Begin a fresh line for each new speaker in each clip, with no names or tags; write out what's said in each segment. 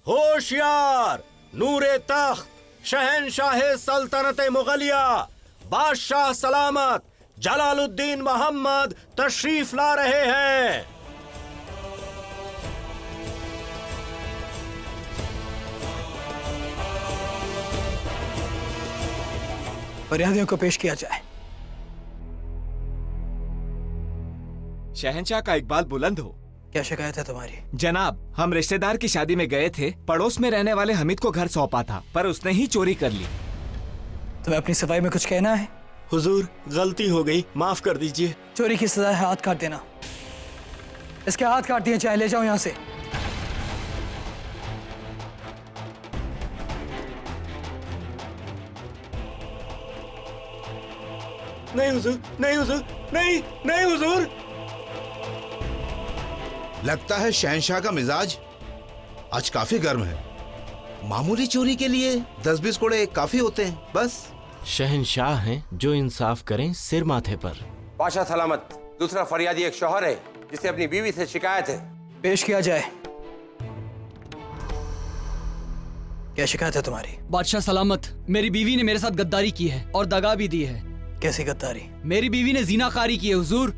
होशियार, नूरे तख्त, शहनशाह सल्तनत मुगलिया, बादशाह सलामत जलालुद्दीन मोहम्मद तशरीफ ला रहे हैं।
फरियादियों को पेश किया जाए।
शहंशाह का इकबाल बुलंद हो।
क्या शिकायत है तुम्हारी?
जनाब, हम रिश्तेदार की शादी में गए थे। पड़ोस में रहने वाले हमीद को घर सौंपा था, पर उसने ही चोरी कर ली।
तुम्हें अपनी सफाई में कुछ कहना है?
हुजूर, गलती हो गई, माफ कर दीजिए।
चोरी की सजा है हाथ काट देना। इसके हाथ काट दिए, चाहे ले जाओ यहाँ से।
नहीं हुजूर, नहीं हुजूर, नहीं नहीं हुजूर।
लगता है शहंशाह का मिजाज आज काफी गर्म है। मामूली चोरी के लिए 10-20 कोड़े काफी होते हैं, बस।
शहंशाह हैं जो इंसाफ करें सिर माथे पर।
बादशाह सलामत, दूसरा फरियादी एक शौहर है जिसे अपनी बीवी से शिकायत है।
पेश किया जाए। क्या शिकायत है तुम्हारी?
बादशाह सलामत, मेरी बीवी ने मेरे साथ गद्दारी की है और दगा भी दी है।
कैसी गद्दारी?
मेरी बीवी ने ज़िनाकारी की है हुजूर।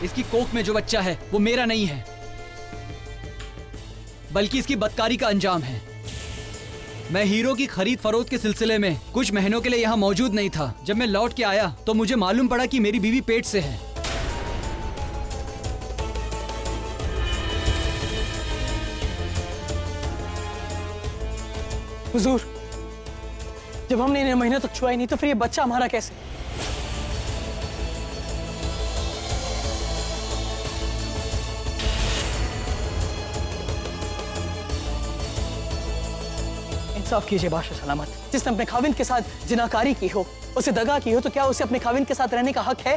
इसकी कोख में जो बच्चा है वो मेरा नहीं है, बल्कि इसकी बदकारी का अंजाम है। मैं हीरो की खरीद फरोख्त के सिलसिले में कुछ महीनों के लिए यहाँ मौजूद नहीं था। जब मैं लौट के आया तो मुझे मालूम पड़ा कि मेरी बीवी पेट से है।
हुजूर, जब हमने इन्हें महीने तक छुआ ही नहीं तो फिर ये बच्चा हमारा कैसे? इंसाफ कीजिए बादशाह सलामत। जिसने अपने खाविंद के साथ जिनाकारी की हो, उसे दगा की हो, तो क्या उसे अपने खाविंद के साथ रहने का हक है?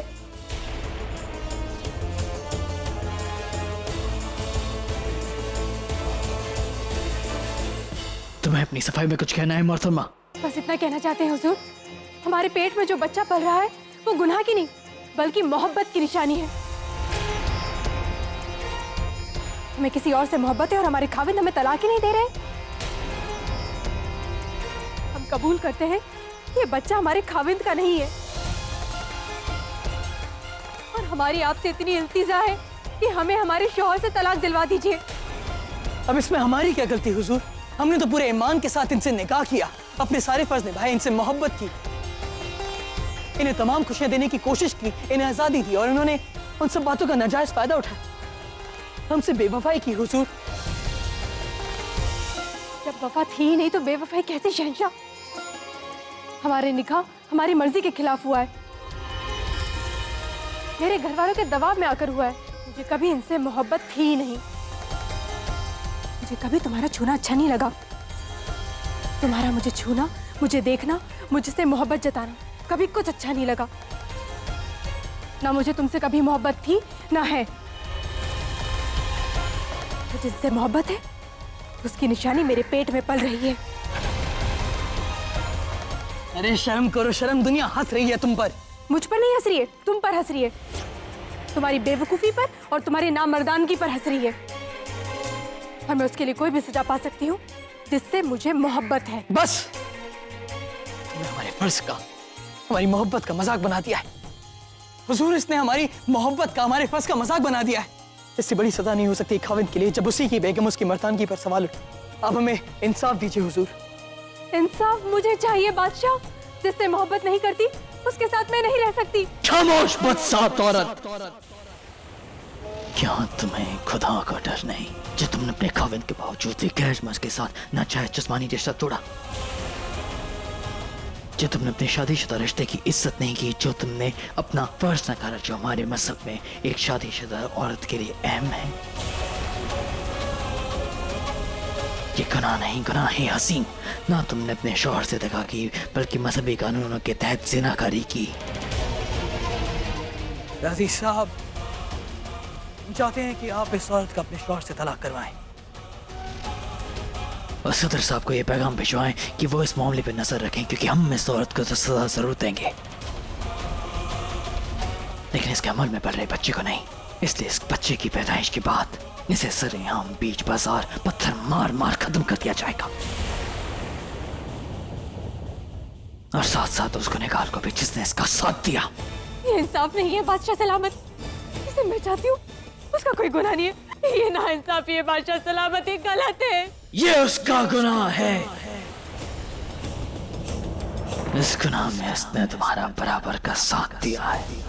तुम्हें अपनी सफाई में कुछ कहना है मोहतरमा?
बस इतना कहना चाहते हैं हुजूर, हमारे पेट में जो बच्चा पल रहा है वो गुनाह की नहीं बल्कि मोहब्बत की निशानी है। हमें किसी और से मोहब्बत है और हमारे खाविंद हमें तलाक ही नहीं दे रहे। हम कबूल करते हैं ये बच्चा हमारे खाविंद का नहीं है और हमारी आपसे इतनी इल्तिजा है कि हमें हमारे शौहर से तलाक दिलवा दीजिए।
अब इसमें हमारी क्या गलती हुजूर? हमने तो पूरे ईमान के साथ इनसे निकाह किया, अपने सारे फर्ज निभाए, इनसे मोहब्बत की, इन्हें तमाम खुशियां देने की कोशिश की, इन्हें आजादी दी और इन्होंने उन सब बातों का नाजायज फायदा उठाया। हमसे बेवफाई की हुजूर।
जब वफा थी ही नहीं तो बेवफाई कैसे शहंशाह? हमारे निकाह हमारी मर्जी के खिलाफ हुआ है, मेरे घर वालों के दबाव में आकर हुआ है। मुझे कभी इनसे मोहब्बत थी ही नहीं। मुझे कभी तुम्हारा छूना अच्छा नहीं लगा। तुम्हारा मुझे छूना, मुझे देखना, मुझसे मोहब्बत जताना कभी कुछ अच्छा नहीं लगा। ना मुझे तुमसे कभी मोहब्बत थी ना है। तो जिससे मोहब्बत है उसकी निशानी मेरे पेट में पल रही है।
अरे शर्म करो शर्म, दुनिया हंस रही है तुम पर।
मुझ पर नहीं हंस रही है, तुम पर हंस रही है। तुम्हारी बेवकूफी पर और तुम्हारे नामर्दानगी पर हंस रही है। और मैं उसके लिए कोई भी सजा पा सकती हूँ जिससे मुझे मोहब्बत है।
बस तुमने हमारे फर्ज का, हमारी मोहब्बत का मजाक बना दिया है हुजूर। इसने हमारी मोहब्बत का, हमारे फर्ज का मजाक बना दिया है। इससे बड़ी सजा नहीं हो सकती खाविंद के लिए जब उसी की बेगम उसकी मर्दानगी पर सवाल उठा। अब हमें इंसाफ दीजिए हुजूर।
इंसाफ मुझे चाहिए बादशाह। जिससे मोहब्बत नहीं करती उसके साथ मैं नहीं रह सकती।
खामोश बदसात औरत, क्या तुम्हें खुदा का डर नहीं जो तुमने अपने खाविंद के बावजूद भी गैर मर्द के साथ नाजायज जिस्मानी रिश्ता तोड़ा? जो तुमने अपने शादीशुदा रिश्ते की इज्जत नहीं की, जो तुमने अपना फर्ज नकारा जो हमारे मजहब में एक शादीशुदा औरत के लिए अहम है। ये गुनाह नहीं, गुनाह है हसीन। ना तुमने अपने शौहर से दगा की बल्कि मजहबी कानूनों के तहत जिनाकारी की। राजी साहब, हम चाहते हैं कि आप इस औरत का अपने शौहर से तलाक करवाएं और सदर साहब को यह पैगाम भिजवाएं कि वो इस मामले पे नजर रखें, क्योंकि हम इस औरत को तो सजा जरूर देंगे, लेकिन इसके अमल में पल रहे बच्चे को नहीं। इसलिए इस बच्चे की पैदाइश के बाद
इसे सरेआम बीच बाजार पत्थर मार मार खत्म कर दिया जाएगा, और साथ साथ उस गुनहगार को भी जिसने इसका साथ दिया।
ये इंसाफ नहीं है बादशाह सलामत, जिसे मैं चाहती हूँ उसका कोई गुनाह नहीं है। ये ना इंसाफी है बादशाह सलामत, ये गलत है।
ये उसका गुनाह है। इस गुनाह में इसने तुम्हारा बराबर का साथ दिया है,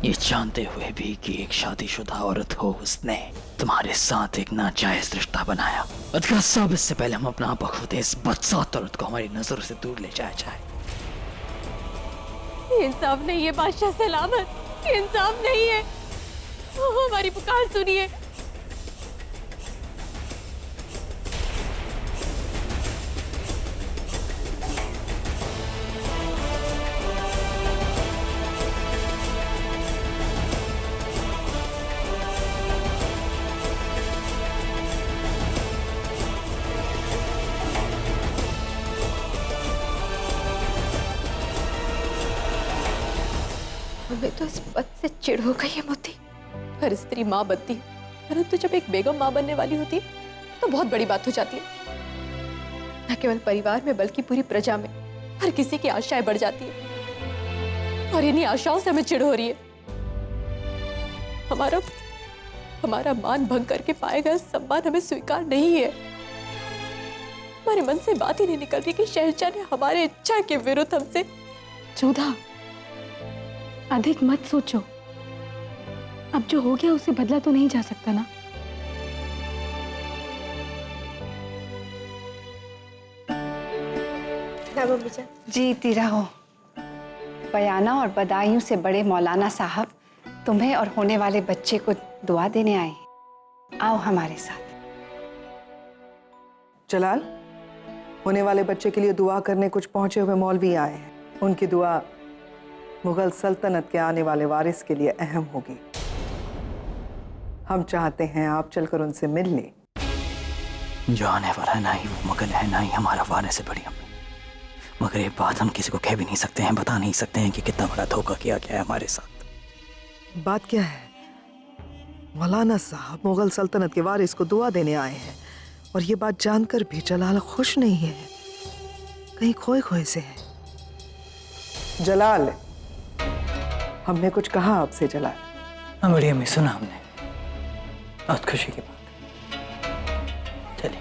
ये जानते हुए भी कि एक शादीशुदा औरत हो उसने तुम्हारे साथ एक नाजायज रिश्ता बनाया। अदका साहब, इससे पहले हम अपना आप खुद इस बदसात औरत को हमारी नजर से दूर ले जाया जाए।
ये इंसाफ नहीं है बादशाह सलामत, ये इंसाफ नहीं है। हमारी पुकार सुनिए। हमें तो इस बात से चिढ़ हो गई है मोती। हर स्त्री माँ बनती है, परंतु जब एक बेगम माँ बनने वाली होती है तो बहुत बड़ी बात हो जाती है। न केवल परिवार में बल्कि पूरी प्रजा में हर किसी की आशाएं बढ़ जाती है, और इन्हीं आशाओं से हमें चिढ़ हो रही है। हमारा मान भंग करके पाए गए सम्मान हमें स्वीकार नहीं है। हमारे मन से बात ही नहीं निकल रही कि शहंशाह ने हमारे इच्छा के विरुद्ध हमसे।
जोधा, अधिक मत सोचो। अब जो हो गया उसे बदला तो नहीं जा सकता ना।
जीती रहो। बयाना और बदायूं से बड़े मौलाना साहब तुम्हें और होने वाले बच्चे को दुआ देने आए। आओ हमारे साथ।
जलाल, होने वाले बच्चे के लिए दुआ करने कुछ पहुंचे हुए मौलवी आए हैं। उनकी दुआ मुगल सल्तनत के आने वाले वारिस के लिए अहम होगी। हम चाहते हैं आप चलकर उनसे मिल लें।
जो आने वाला है ना ही वो मुगल है, ना ही हमारा वारिस से बड़ी हम। मगर ये बात हम किसी को कह भी नहीं सकते हैं, बता नहीं सकते हैं कि कितना बड़ा धोखा किया गया है हमारे साथ।
बात क्या है? मौलाना साहब मुगल सल्तनत के वारिस को दुआ देने आए हैं, और ये बात जानकर भी जलाल खुश नहीं है, कहीं खोए खोए से है। जलाल, हमने कुछ कहा आपसे जलाल?
हाँ बड़ी अम्मी, सुना हमने। बहुत खुशी की बात। चलिए।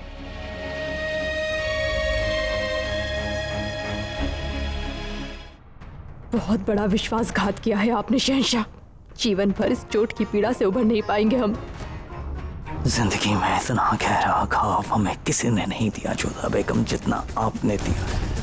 बहुत बड़ा विश्वासघात किया है आपने शहंशाह। जीवन भर इस चोट की पीड़ा से उभर नहीं पाएंगे हम।
जिंदगी में इतना गहरा घाव हमें किसी ने नहीं दिया जोधा बेगम, जितना आपने दिया है।